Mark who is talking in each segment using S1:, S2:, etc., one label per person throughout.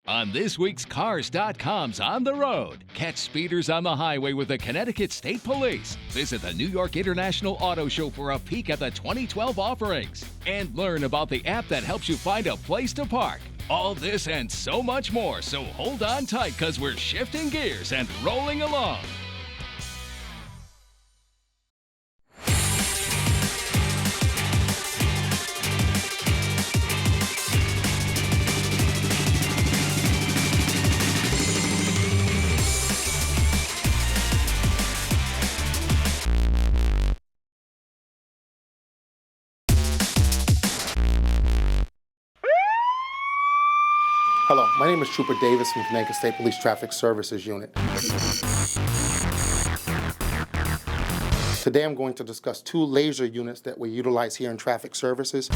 S1: On this week's Cars.com's On the Road, catch speeders on the highway with the Connecticut State Police. Visit the New York International Auto Show for a peek at the 2012 offerings. And learn about the app that helps you find a place to park. All this and so much more, so hold on tight because we're shifting gears and rolling along.
S2: Hello, my name is Trooper Davis from Connecticut State Police Traffic Services Unit. Today I'm going to discuss two laser units that we utilize here in traffic services.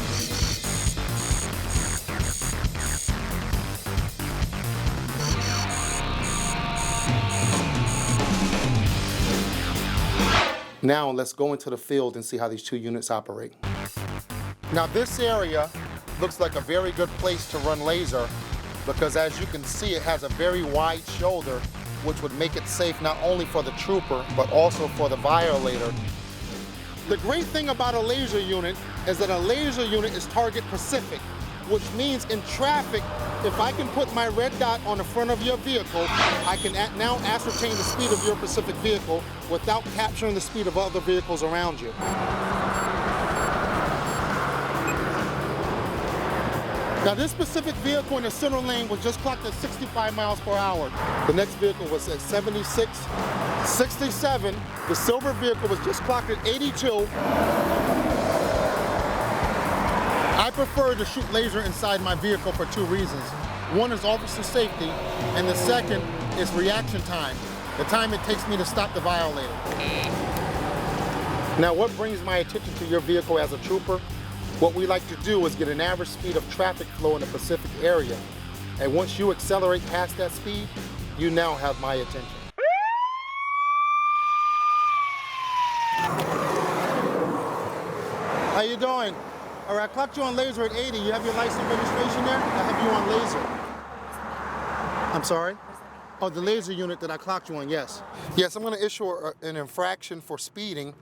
S2: Now let's go into the field and see how these two units operate. Now this area looks like a very good place to run laser, because as you can see, it has a very wide shoulder, which would make it safe not only for the trooper, but also for the violator. The great thing about a laser unit is that a laser unit is target specific, which means in traffic, if I can put my red dot on the front of your vehicle, I can now ascertain the speed of your specific vehicle without capturing the speed of other vehicles around you. Now this specific vehicle in the center lane was just clocked at 65 miles per hour. The next vehicle was at 76, 67. The silver vehicle was just clocked at 82. I prefer to shoot laser inside my vehicle for two reasons. One is officer safety, and the second is reaction time, the time it takes me to stop the violator. Now what brings my attention to your vehicle as a trooper? What we like to do is get an average speed of traffic flow in the Pacific area. And once you accelerate past that speed, you now have my attention. How you doing? All right, I clocked you on laser at 80. You have your license registration there? I have you on laser. I'm sorry? Oh, the laser unit that I clocked you on, yes. Yes, I'm gonna issue an infraction for speeding.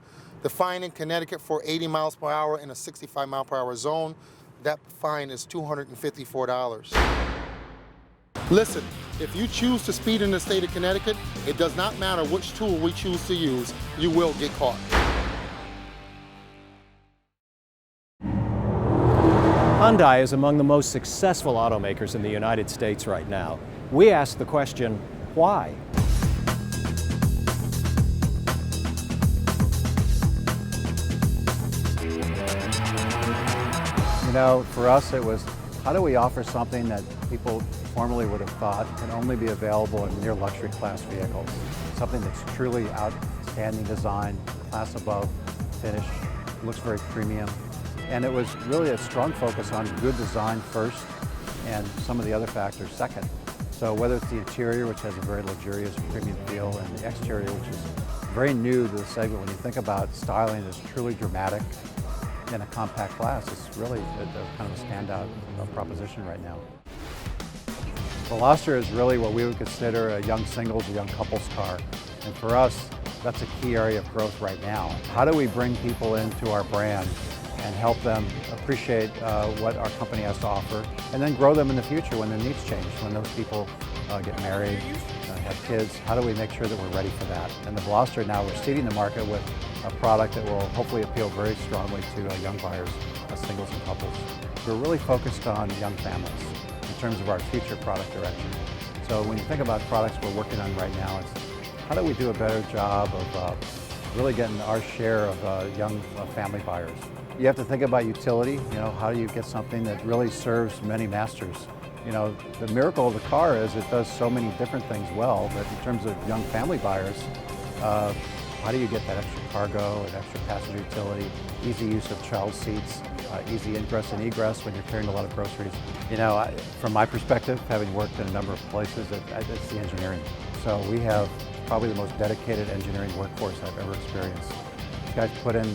S2: The fine in Connecticut for 80 miles per hour in a 65 mile per hour zone, that fine is $254. Listen, if you choose to speed in the state of Connecticut, it does not matter which tool we choose to use, you will get caught.
S3: Hyundai is among the most successful automakers in the United States right now. We ask the question, why? You know, for us it was, how do we offer something that people formerly would have thought can only be available in near luxury class vehicles? Something that's truly outstanding design, class above, finish, looks very premium. And it was really a strong focus on good design first and some of the other factors second. So whether it's the interior, which has a very luxurious premium feel, and the exterior, which is very new to the segment. When you think about styling that's truly dramatic in a compact class, it's really a kind of a standout proposition right now. Veloster is really what we would consider a young singles or young couples car. And for us, that's a key area of growth right now. How do we bring people into our brand and help them appreciate what our company has to offer, and then grow them in the future when their needs change, when those people get married, have kids? How do we make sure that we're ready for that? And the Veloster, now we're seeding the market with a product that will hopefully appeal very strongly to young buyers, singles and couples. We're really focused on young families in terms of our future product direction. So when you think about products we're working on right now, it's how do we do a better job of really getting our share of young family buyers. You have to think about utility. You know, how do you get something that really serves many masters? You know, the miracle of the car is it does so many different things well, but in terms of young family buyers, how do you get that extra cargo and extra passenger utility, easy use of child seats, easy ingress and egress when you're carrying a lot of groceries? You know, from my perspective, having worked in a number of places, it's the engineering. So we have probably the most dedicated engineering workforce I've ever experienced. These guys put in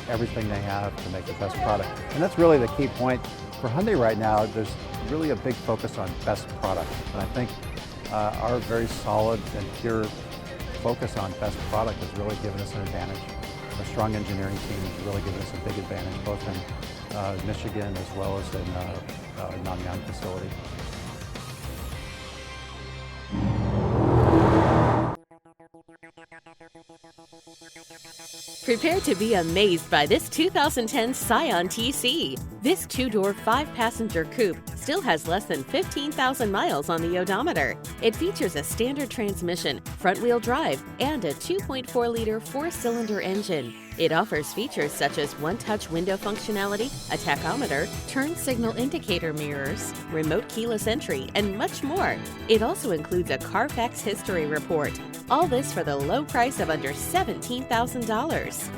S3: everything they have to make the best product. And that's really the key point for Hyundai right now. There's really a big focus on best product. And I think our very solid and pure focus on best product has really given us an advantage. A strong engineering team has really given us a big advantage, both in Michigan as well as in Nanyang facility.
S4: Prepare to be amazed by this 2010 Scion TC. This two-door, five-passenger coupe still has less than 15,000 miles on the odometer. It features a standard transmission, front-wheel drive, and a 2.4-liter four-cylinder engine. It offers features such as one-touch window functionality, a tachometer, turn signal indicator mirrors, remote keyless entry, and much more. It also includes a Carfax history report. All this for the low price of under $17,000.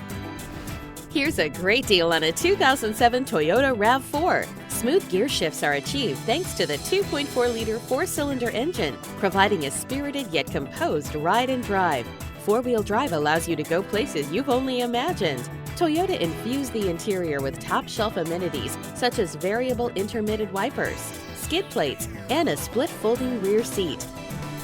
S4: Here's a great deal on a 2007 Toyota RAV4. Smooth gear shifts are achieved thanks to the 2.4-liter four-cylinder engine, providing a spirited yet composed ride and drive. Four-wheel drive allows you to go places you've only imagined. Toyota infused the interior with top-shelf amenities such as variable intermittent wipers, skid plates, and a split folding rear seat.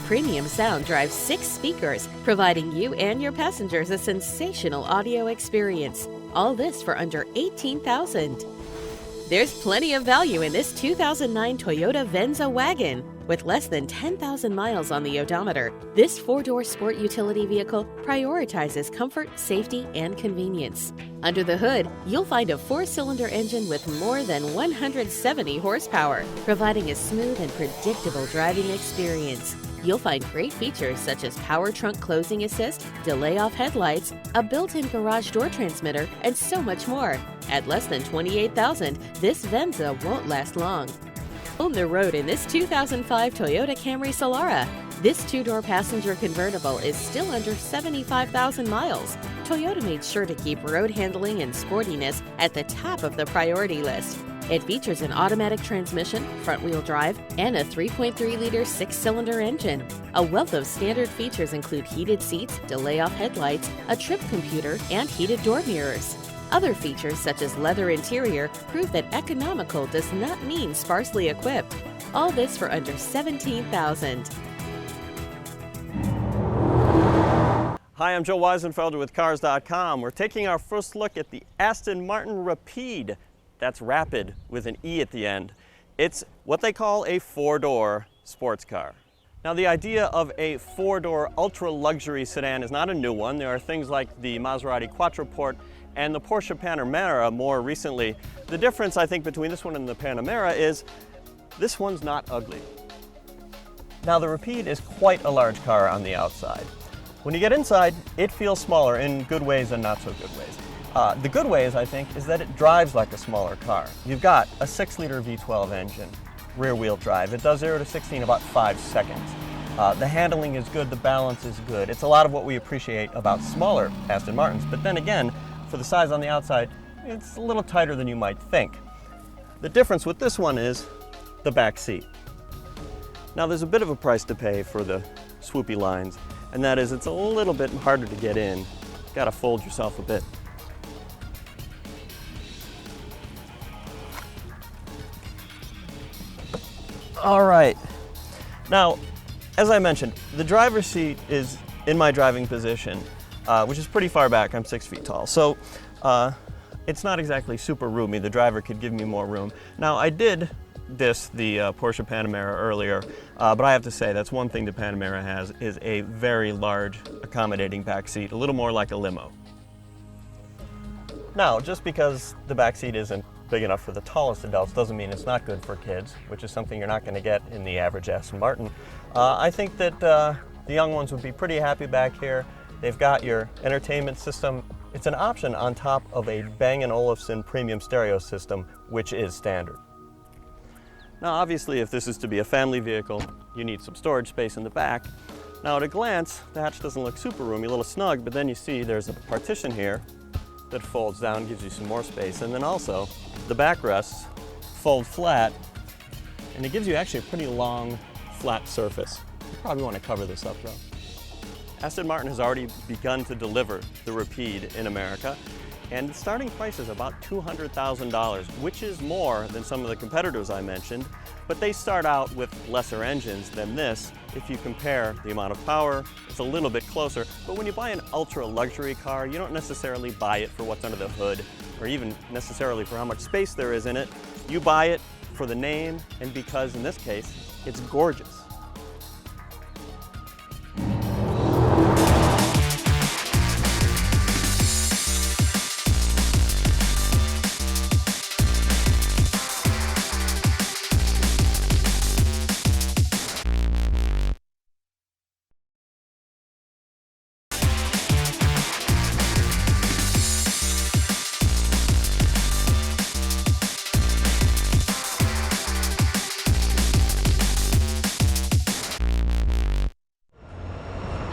S4: Premium sound drives 6 speakers, providing you and your passengers a sensational audio experience. All this for under $18,000. There's plenty of value in this 2009 Toyota Venza wagon. With less than 10,000 miles on the odometer, this 4-door sport utility vehicle prioritizes comfort, safety, and convenience. Under the hood, you'll find a 4-cylinder engine with more than 170 horsepower, providing a smooth and predictable driving experience. You'll find great features such as power trunk closing assist, delay-off headlights, a built-in garage door transmitter, and so much more. At less than $28,000, this Venza won't last long. On the road in this 2005 Toyota Camry Solara. This 2-door passenger convertible is still under 75,000 miles. Toyota made sure to keep road handling and sportiness at the top of the priority list. It features an automatic transmission, front-wheel drive, and a 3.3-liter 6-cylinder engine. A wealth of standard features include heated seats, delay-off headlights, a trip computer, and heated door mirrors. Other features, such as leather interior, prove that economical does not mean sparsely equipped. All this for under $17,000.
S5: Hi, I'm Joe Weisenfelder with Cars.com. We're taking our first look at the Aston Martin Rapide. That's Rapid with an E at the end. It's what they call a 4-door sports car. Now, the idea of a 4-door ultra-luxury sedan is not a new one. There are things like the Maserati Quattroporte and the Porsche Panamera more recently. The difference, I think, between this one and the Panamera is this one's not ugly. Now, the Rapide is quite a large car on the outside. When you get inside, it feels smaller in good ways and not so good ways. The good ways, I think, is that it drives like a smaller car. You've got a 6-liter V12 engine, rear-wheel drive. It does 0 to 60 in about 5 seconds. The handling is good, the balance is good. It's a lot of what we appreciate about smaller Aston Martins, but then again, for the size on the outside, it's a little tighter than you might think. The difference with this one is the back seat. Now, there's a bit of a price to pay for the swoopy lines, and that is it's a little bit harder to get in. You've got to fold yourself a bit. All right. Now, as I mentioned, the driver's seat is in my driving position, which is pretty far back. I'm 6 feet tall. So it's not exactly super roomy. The driver could give me more room. Now, I did diss the Porsche Panamera earlier, but I have to say that's one thing the Panamera has is a very large, accommodating back seat, a little more like a limo. Now, just because the back seat isn't big enough for the tallest adults doesn't mean it's not good for kids, which is something you're not going to get in the average Aston Martin. I think that the young ones would be pretty happy back here. They've got your entertainment system. It's an option on top of a Bang & Olufsen premium stereo system, which is standard. Now, obviously, if this is to be a family vehicle, you need some storage space in the back. Now, at a glance, the hatch doesn't look super roomy, a little snug, but then you see there's a partition here that folds down, gives you some more space, and then also the backrests fold flat, and it gives you actually a pretty long, flat surface. You probably want to cover this up, though. Aston Martin has already begun to deliver the Rapide in America, and the starting price is about $200,000, which is more than some of the competitors I mentioned, but they start out with lesser engines than this. If you compare the amount of power, it's a little bit closer, but when you buy an ultra luxury car, you don't necessarily buy it for what's under the hood, or even necessarily for how much space there is in it. You buy it for the name, and because in this case, it's gorgeous.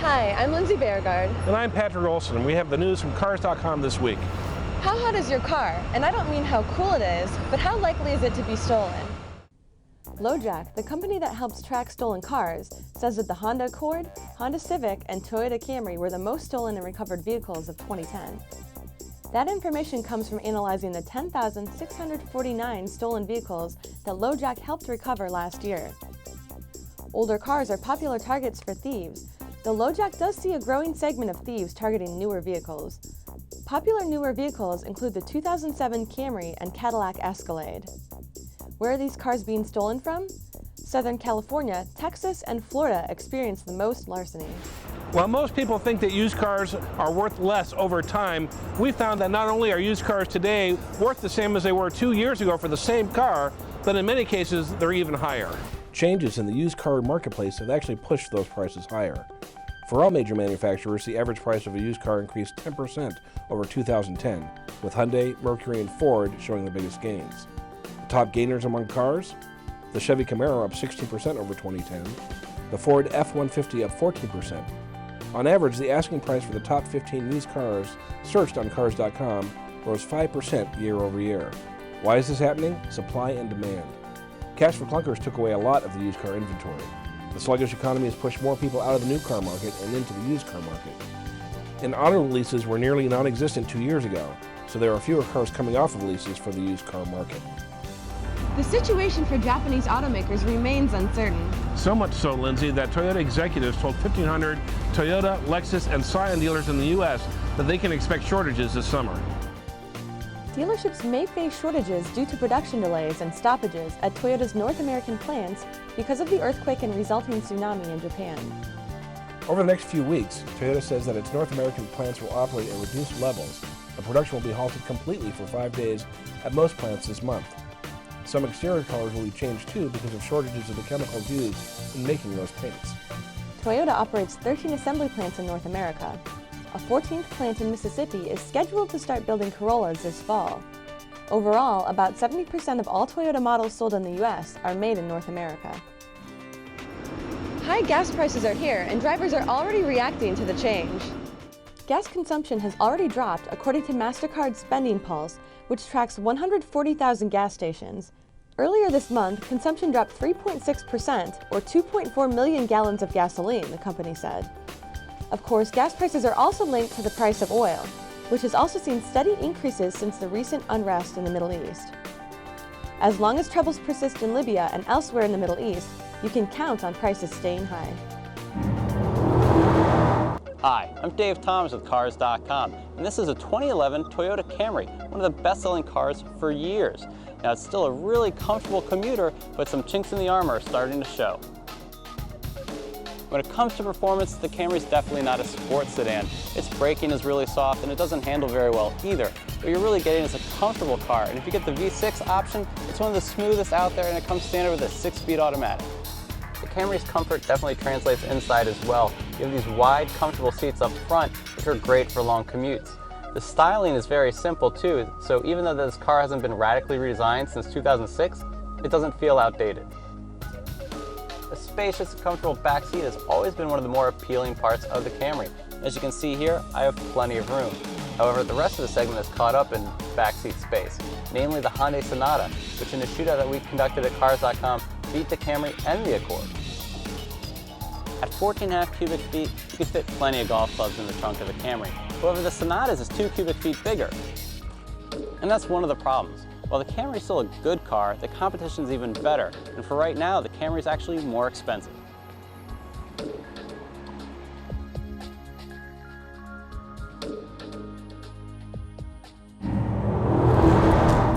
S6: Hi, I'm Lindsay Beauregard.
S7: And I'm Patrick Olson, and we have the news from Cars.com this week.
S6: How hot is your car? And I don't mean how cool it is, but how likely is it to be stolen? LoJack, the company that helps track stolen cars, says that the Honda Accord, Honda Civic, and Toyota Camry were the most stolen and recovered vehicles of 2010. That information comes from analyzing the 10,649 stolen vehicles that LoJack helped recover last year. Older cars are popular targets for thieves, though LoJack does see a growing segment of thieves targeting newer vehicles. Popular newer vehicles include the 2007 Camry and Cadillac Escalade. Where are these cars being stolen from? Southern California, Texas, and Florida experience the most larceny.
S7: While most people think that used cars are worth less over time, we found that not only are used cars today worth the same as they were 2 years ago for the same car, but in many cases they're even higher. Changes in the used car marketplace have actually pushed those prices higher. For all major manufacturers, the average price of a used car increased 10% over 2010, with Hyundai, Mercury, and Ford showing the biggest gains. The top gainers among cars? The Chevy Camaro up 16% over 2010, the Ford F-150 up 14%. On average, the asking price for the top 15 used cars searched on Cars.com rose 5% year over year. Why is this happening? Supply and demand. Cash for clunkers took away a lot of the used car inventory. The sluggish economy has pushed more people out of the new car market and into the used car market. And auto leases were nearly non-existent 2 years ago, so there are fewer cars coming off of leases for the used car market.
S6: The situation for Japanese automakers remains uncertain.
S7: So much so, Lindsay, that Toyota executives told 1,500 Toyota, Lexus, and Scion dealers in the U.S. that they can expect shortages this summer.
S6: Dealerships may face shortages due to production delays and stoppages at Toyota's North American plants because of the earthquake and resulting tsunami in Japan.
S7: Over the next few weeks, Toyota says that its North American plants will operate at reduced levels, and production will be halted completely for 5 days at most plants this month. Some exterior colors will be changed too because of shortages of the chemicals used in making those paints.
S6: Toyota operates 13 assembly plants in North America. A 14th plant in Mississippi is scheduled to start building Corollas this fall. Overall, about 70% of all Toyota models sold in the U.S. are made in North America. High gas prices are here, and drivers are already reacting to the change. Gas consumption has already dropped according to MasterCard's Spending Pulse, which tracks 140,000 gas stations. Earlier this month, consumption dropped 3.6%, or 2.4 million gallons of gasoline, the company said. Of course, gas prices are also linked to the price of oil, which has also seen steady increases since the recent unrest in the Middle East. As long as troubles persist in Libya and elsewhere in the Middle East, you can count on prices staying high.
S8: Hi, I'm Dave Thomas with Cars.com, and this is a 2011 Toyota Camry, one of the best-selling cars for years. Now, it's still a really comfortable commuter, but some chinks in the armor are starting to show. When it comes to performance, the Camry is definitely not a sports sedan. Its braking is really soft, and it doesn't handle very well either. What you're really getting is a comfortable car, and if you get the V6 option, it's one of the smoothest out there, and it comes standard with a 6-speed automatic. The Camry's comfort definitely translates inside as well. You have these wide, comfortable seats up front, which are great for long commutes. The styling is very simple too, so even though this car hasn't been radically redesigned since 2006, it doesn't feel outdated. A spacious, comfortable back seat has always been one of the more appealing parts of the Camry. As you can see here, I have plenty of room. However, the rest of the segment is caught up in backseat space, namely the Hyundai Sonata, which in a shootout that we conducted at Cars.com beat the Camry and the Accord. At 14.5 cubic feet, you can fit plenty of golf clubs in the trunk of the Camry. However, the Sonatas is 2 cubic feet bigger. And that's one of the problems. While the Camry is still a good car, the competition is even better. And for right now, the Camry is actually more expensive.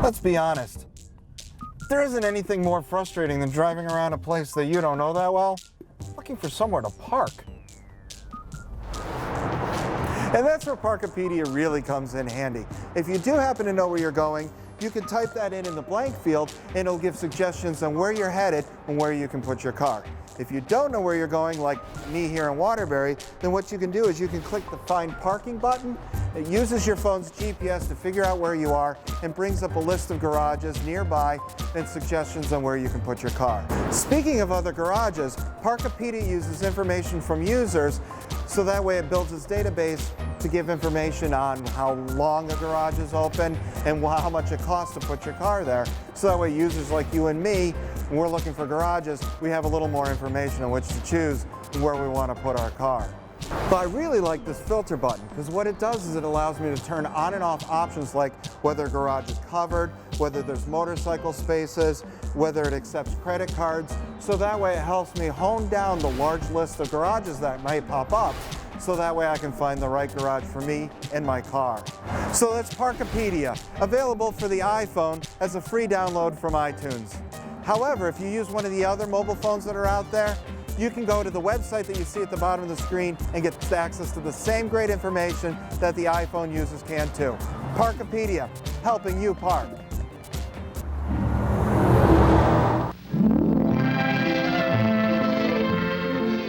S9: Let's be honest. There isn't anything more frustrating than driving around a place that you don't know that well, looking for somewhere to park. And that's where Parkopedia really comes in handy. If you do happen to know where you're going, you can type that in the blank field and it'll give suggestions on where you're headed and where you can put your car. If you don't know where you're going, like me here in Waterbury, then what you can do is you can click the Find Parking button. It uses your phone's GPS to figure out where you are and brings up a list of garages nearby and suggestions on where you can put your car. Speaking of other garages, Parkopedia uses information from users, so that way it builds its database to give information on how long a garage is open and how much it costs to put your car there. So that way users like you and me, when we're looking for garages, we have a little more information on which to choose where we want to put our car. But I really like this filter button because what it does is it allows me to turn on and off options like whether a garage is covered, whether there's motorcycle spaces, whether it accepts credit cards. So that way it helps me hone down the large list of garages that might pop up, so that way I can find the right garage for me and my car. So that's Parkopedia, available for the iPhone as a free download from iTunes. However, if you use one of the other mobile phones that are out there, you can go to the website that you see at the bottom of the screen and get access to the same great information that the iPhone users can too. Parkopedia, helping you park.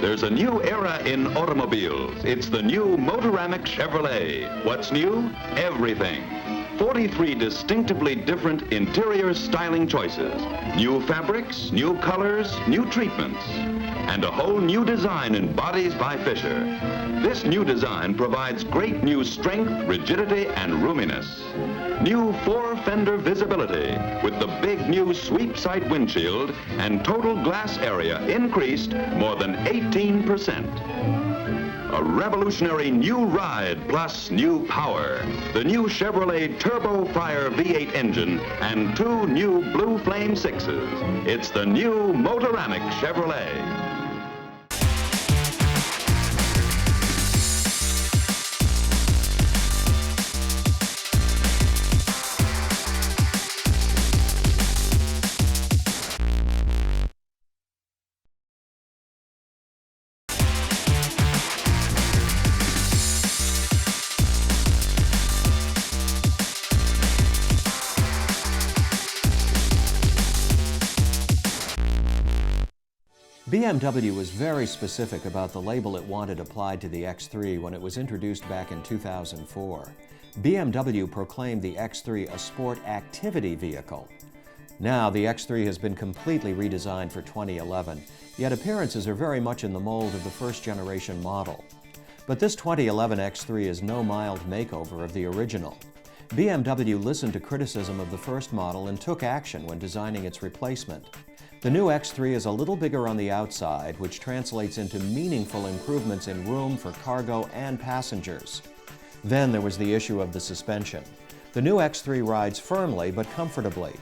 S10: There's a new era in automobiles. It's the new Motoramic Chevrolet. What's new? Everything. 43 distinctively different interior styling choices. New fabrics, new colors, new treatments, and a whole new design in bodies by Fisher. This new design provides great new strength, rigidity, and roominess. New four-fender visibility with the big new sweep sight windshield and total glass area increased more than 18%. A revolutionary new ride plus new power. The new Chevrolet Turbo Fire V8 engine and 2 new Blue Flame 6s. It's the new Motoramic Chevrolet.
S11: BMW was very specific about the label it wanted applied to the X3 when it was introduced back in 2004. BMW proclaimed the X3 a sport activity vehicle. Now, the X3 has been completely redesigned for 2011, yet appearances are very much in the mold of the first-generation model. But this 2011 X3 is no mild makeover of the original. BMW listened to criticism of the first model and took action when designing its replacement. The new X3 is a little bigger on the outside, which translates into meaningful improvements in room for cargo and passengers. Then there was the issue of the suspension. The new X3 rides firmly but comfortably.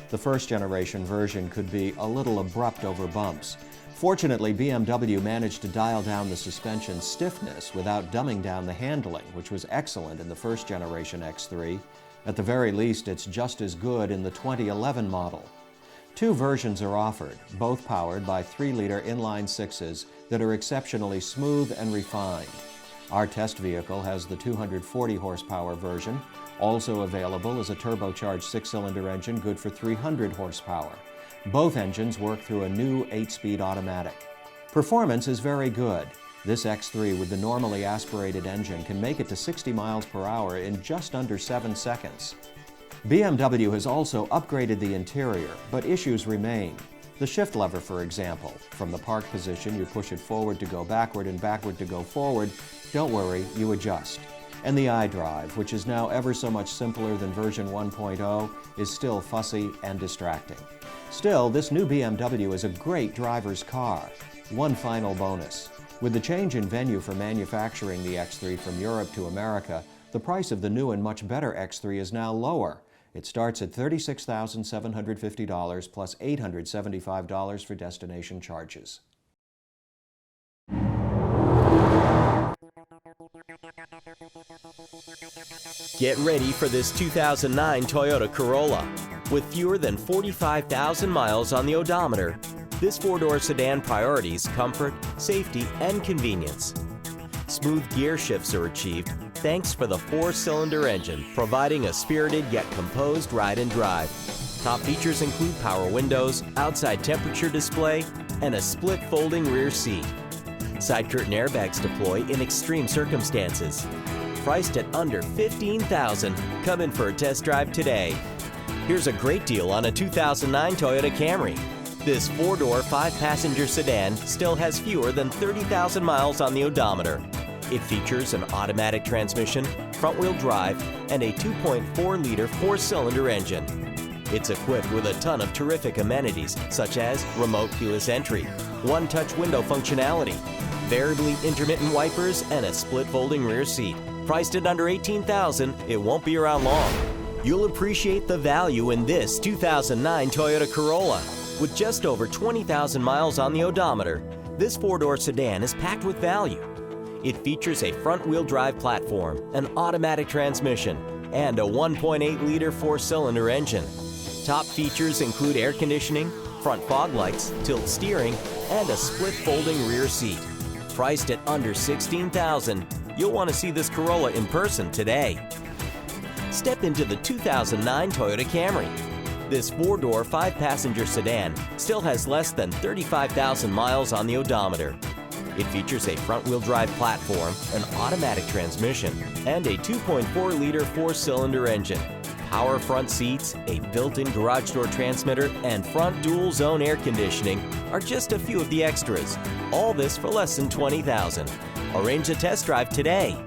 S11: The first-generation version could be a little abrupt over bumps. Fortunately, BMW managed to dial down the suspension stiffness without dumbing down the handling, which was excellent in the first-generation X3. At the very least, it's just as good in the 2011 model. 2 versions are offered, both powered by 3-liter inline 6s that are exceptionally smooth and refined. Our test vehicle has the 240 horsepower version. Also available is a turbocharged 6-cylinder engine good for 300 horsepower. Both engines work through a new 8-speed automatic. Performance is very good. This X3 with the normally aspirated engine can make it to 60 miles per hour in just under 7 seconds. BMW has also upgraded the interior, but issues remain. The shift lever, for example. From the park position, you push it forward to go backward and backward to go forward. Don't worry, you adjust. And the iDrive, which is now ever so much simpler than version 1.0, is still fussy and distracting. Still, this new BMW is a great driver's car. One final bonus. With the change in venue for manufacturing the X3 from Europe to America, the price of the new and much better X3 is now lower. It starts at $36,750 plus $875 for destination charges.
S12: Get ready for this 2009 Toyota Corolla. With fewer than 45,000 miles on the odometer, this four-door sedan priorities comfort, safety, and convenience. Smooth gear shifts are achieved thanks for the four-cylinder engine, providing a spirited yet composed ride and drive. Top features include power windows, outside temperature display, and a split folding rear seat. Side curtain airbags deploy in extreme circumstances. Priced at under $15,000, come in for a test drive today. Here's a great deal on a 2009 Toyota Camry. This four-door, five-passenger sedan still has fewer than 30,000 miles on the odometer. It features an automatic transmission, front-wheel drive, and a 2.4-liter four-cylinder engine. It's equipped with a ton of terrific amenities, such as remote keyless entry, one-touch window functionality, variably intermittent wipers, and a split folding rear seat. Priced at under $18,000, it won't be around long. You'll appreciate the value in this 2009 Toyota Corolla. With just over 20,000 miles on the odometer, this four-door sedan is packed with value. It features a front-wheel drive platform, an automatic transmission, and a 1.8-liter four-cylinder engine. Top features include air conditioning, front fog lights, tilt steering, and a split folding rear seat. Priced at under $16,000, you'll want to see this Corolla in person today. Step into the 2009 Toyota Camry. This four-door, five-passenger sedan still has less than 35,000 miles on the odometer. It features a front-wheel drive platform, an automatic transmission, and a 2.4-liter four-cylinder engine. Power front seats, a built-in garage door transmitter, and front dual-zone air conditioning are just a few of the extras. All this for less than $20,000. Arrange a test drive today.